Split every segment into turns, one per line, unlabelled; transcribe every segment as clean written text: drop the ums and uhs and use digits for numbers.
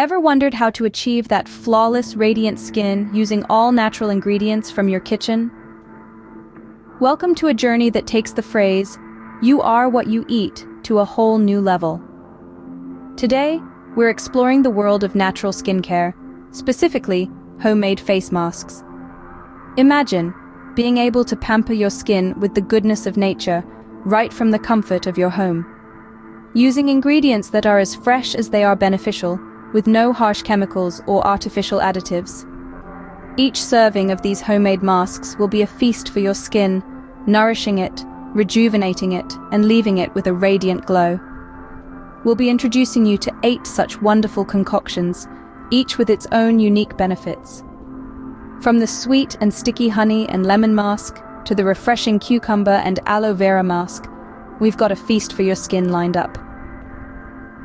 Ever wondered how to achieve that flawless, radiant skin using all natural ingredients from your kitchen? Welcome to a journey that takes the phrase, "You are what you eat," to a whole new level. Today, we're exploring the world of natural skincare, specifically homemade face masks. Imagine being able to pamper your skin with the goodness of nature right from the comfort of your home. Using ingredients that are as fresh as they are beneficial, with no harsh chemicals or artificial additives. Each serving of these homemade masks will be a feast for your skin, nourishing it, rejuvenating it, and leaving it with a radiant glow. We'll be introducing you to 8 such wonderful concoctions, each with its own unique benefits. From the sweet and sticky honey and lemon mask to the refreshing cucumber and aloe vera mask, we've got a feast for your skin lined up.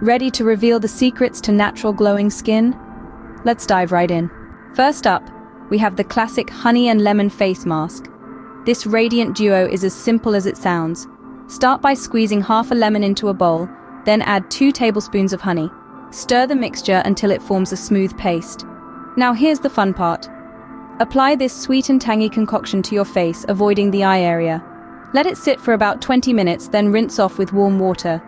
Ready to reveal the secrets to natural glowing skin? Let's dive right in. First up, we have the classic honey and lemon face mask. This radiant duo is as simple as it sounds. Start by squeezing half a lemon into a bowl, then add 2 tablespoons of honey. Stir the mixture until it forms a smooth paste. Now here's the fun part. Apply this sweet and tangy concoction to your face, avoiding the eye area. Let it sit for about 20 minutes, then rinse off with warm water.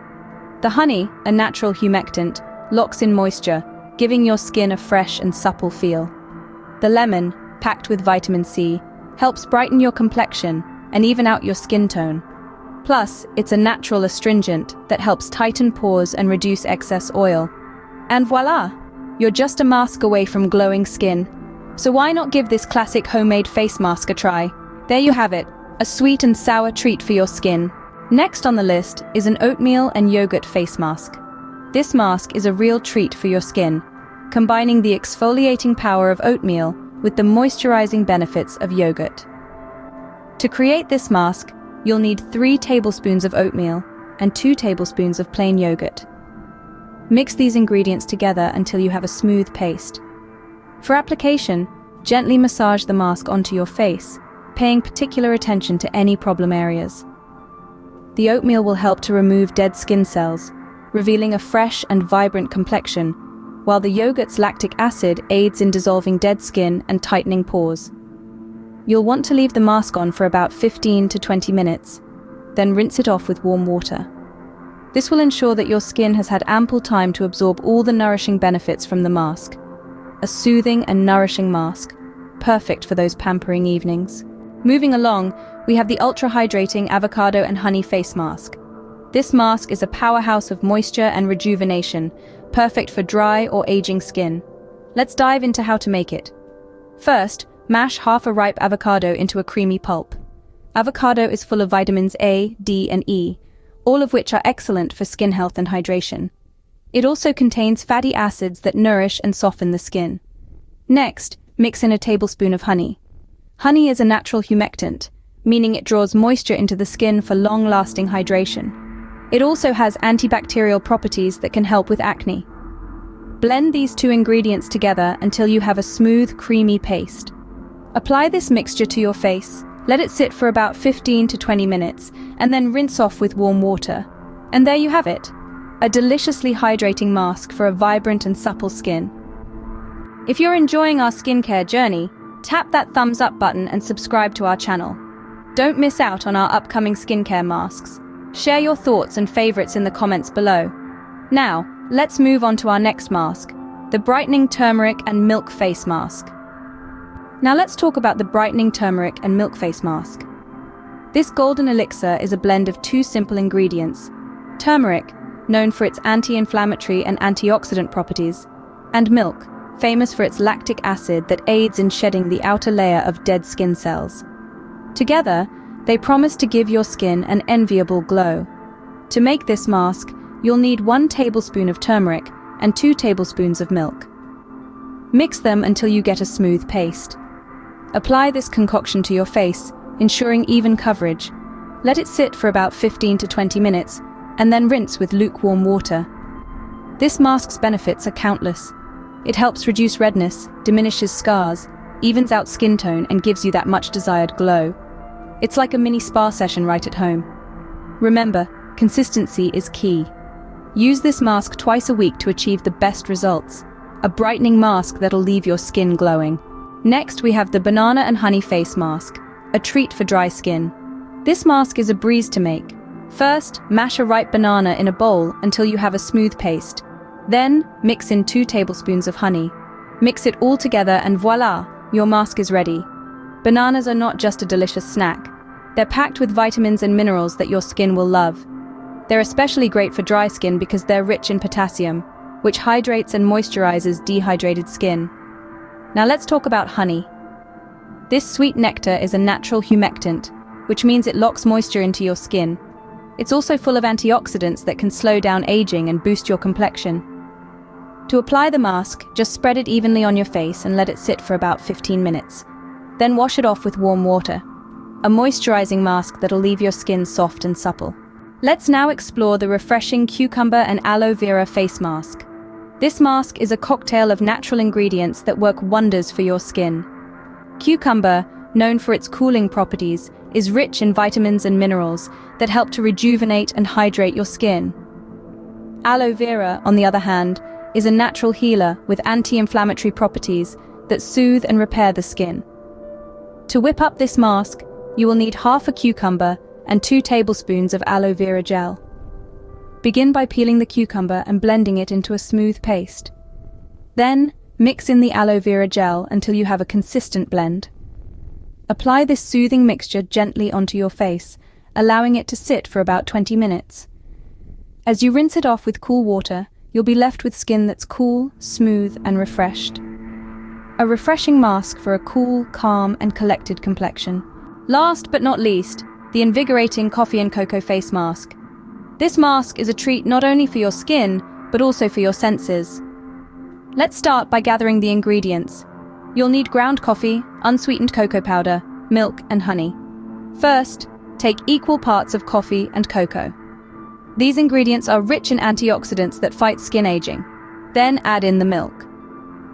The honey, a natural humectant, locks in moisture, giving your skin a fresh and supple feel. The lemon, packed with vitamin C, helps brighten your complexion and even out your skin tone. Plus, it's a natural astringent that helps tighten pores and reduce excess oil. And voila! You're just a mask away from glowing skin. So why not give this classic homemade face mask a try? There you have it, a sweet and sour treat for your skin. Next on the list is an oatmeal and yogurt face mask. This mask is a real treat for your skin, combining the exfoliating power of oatmeal with the moisturizing benefits of yogurt. To create this mask, you'll need 3 tablespoons of oatmeal and 2 tablespoons of plain yogurt. Mix these ingredients together until you have a smooth paste. For application, gently massage the mask onto your face, paying particular attention to any problem areas. The oatmeal will help to remove dead skin cells, revealing a fresh and vibrant complexion, while the yogurt's lactic acid aids in dissolving dead skin and tightening pores. You'll want to leave the mask on for about 15 to 20 minutes, then rinse it off with warm water. This will ensure that your skin has had ample time to absorb all the nourishing benefits from the mask. A soothing and nourishing mask, perfect for those pampering evenings. Moving along, we have the ultra-hydrating avocado and honey face mask. This mask is a powerhouse of moisture and rejuvenation, perfect for dry or aging skin. Let's dive into how to make it. First, mash half a ripe avocado into a creamy pulp. Avocado is full of vitamins A, D, and E, all of which are excellent for skin health and hydration. It also contains fatty acids that nourish and soften the skin. Next, mix in a tablespoon of honey. Honey is a natural humectant, meaning it draws moisture into the skin for long-lasting hydration. It also has antibacterial properties that can help with acne. Blend these 2 ingredients together until you have a smooth, creamy paste. Apply this mixture to your face, let it sit for about 15 to 20 minutes, and then rinse off with warm water. And there you have it, a deliciously hydrating mask for a vibrant and supple skin. If you're enjoying our skincare journey, tap that thumbs up button and subscribe to our channel. Don't miss out on our upcoming skincare masks. Share your thoughts and favorites in the comments below. Now, let's move on to our next mask, the brightening turmeric and milk face mask. Now let's talk about the brightening turmeric and milk face mask. This golden elixir is a blend of 2 simple ingredients: turmeric, known for its anti-inflammatory and antioxidant properties, and milk, famous for its lactic acid that aids in shedding the outer layer of dead skin cells. Together, they promise to give your skin an enviable glow. To make this mask, you'll need 1 tablespoon of turmeric and 2 tablespoons of milk. Mix them until you get a smooth paste. Apply this concoction to your face, ensuring even coverage. Let it sit for about 15 to 20 minutes, and then rinse with lukewarm water. This mask's benefits are countless. It helps reduce redness, diminishes scars, evens out skin tone, and gives you that much desired glow. It's like a mini spa session right at home. Remember, consistency is key. Use this mask twice a week to achieve the best results. a brightening mask that'll leave your skin glowing. Next, we have the banana and honey face mask, a treat for dry skin. This mask is a breeze to make. First, mash a ripe banana in a bowl until you have a smooth paste. Then, mix in 2 tablespoons of honey. Mix it all together and voila, your mask is ready. Bananas are not just a delicious snack. They're packed with vitamins and minerals that your skin will love. They're especially great for dry skin because they're rich in potassium, which hydrates and moisturizes dehydrated skin. Now let's talk about honey. This sweet nectar is a natural humectant, which means it locks moisture into your skin. It's also full of antioxidants that can slow down aging and boost your complexion. To apply the mask, just spread it evenly on your face and let it sit for about 15 minutes. Then wash it off with warm water. A moisturizing mask that'll leave your skin soft and supple. Let's now explore the refreshing cucumber and aloe vera face mask. This mask is a cocktail of natural ingredients that work wonders for your skin. Cucumber, known for its cooling properties, is rich in vitamins and minerals that help to rejuvenate and hydrate your skin. Aloe vera, on the other hand, is a natural healer with anti-inflammatory properties that soothe and repair the skin. To whip up this mask, you will need half a cucumber and 2 tablespoons of aloe vera gel. Begin by peeling the cucumber and blending it into a smooth paste. Then, mix in the aloe vera gel until you have a consistent blend. Apply this soothing mixture gently onto your face, allowing it to sit for about 20 minutes. As you rinse it off with cool water, you'll be left with skin that's cool, smooth, and refreshed. A refreshing mask for a cool, calm, and collected complexion. Last but not least, the invigorating coffee and cocoa face mask. This mask is a treat not only for your skin, but also for your senses. Let's start by gathering the ingredients. You'll need ground coffee, unsweetened cocoa powder, milk, and honey. First, take equal parts of coffee and cocoa. These ingredients are rich in antioxidants that fight skin aging. Then add in the milk.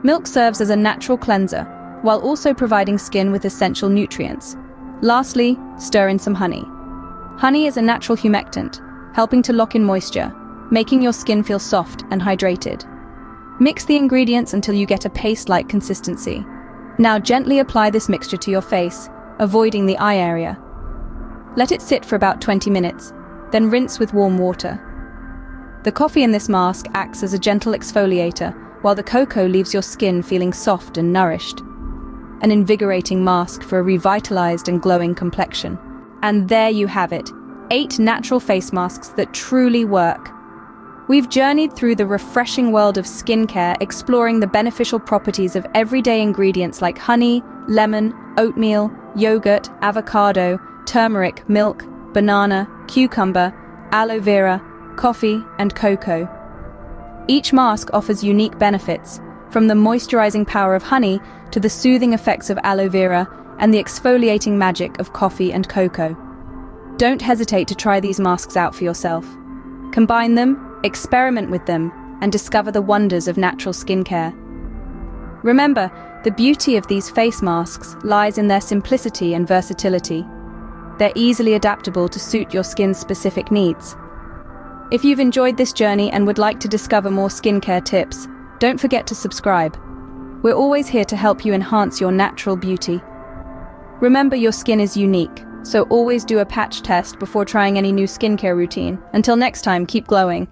Milk serves as a natural cleanser, while also providing skin with essential nutrients. Lastly, stir in some honey. Honey is a natural humectant, helping to lock in moisture, making your skin feel soft and hydrated. Mix the ingredients until you get a paste-like consistency. Now gently apply this mixture to your face, avoiding the eye area. Let it sit for about 20 minutes, then rinse with warm water. The coffee in this mask acts as a gentle exfoliator, while the cocoa leaves your skin feeling soft and nourished. An invigorating mask for a revitalized and glowing complexion. And there you have it, 8 natural face masks that truly work. We've journeyed through the refreshing world of skincare, exploring the beneficial properties of everyday ingredients like honey, lemon, oatmeal, yogurt, avocado, turmeric, milk, banana, cucumber, aloe vera, coffee, and cocoa. Each mask offers unique benefits, from the moisturizing power of honey to the soothing effects of aloe vera and the exfoliating magic of coffee and cocoa. Don't hesitate to try these masks out for yourself. Combine them, experiment with them, and discover the wonders of natural skincare. Remember, the beauty of these face masks lies in their simplicity and versatility. They're easily adaptable to suit your skin's specific needs. If you've enjoyed this journey and would like to discover more skincare tips, don't forget to subscribe. We're always here to help you enhance your natural beauty. Remember, your skin is unique, so always do a patch test before trying any new skincare routine. Until next time, keep glowing.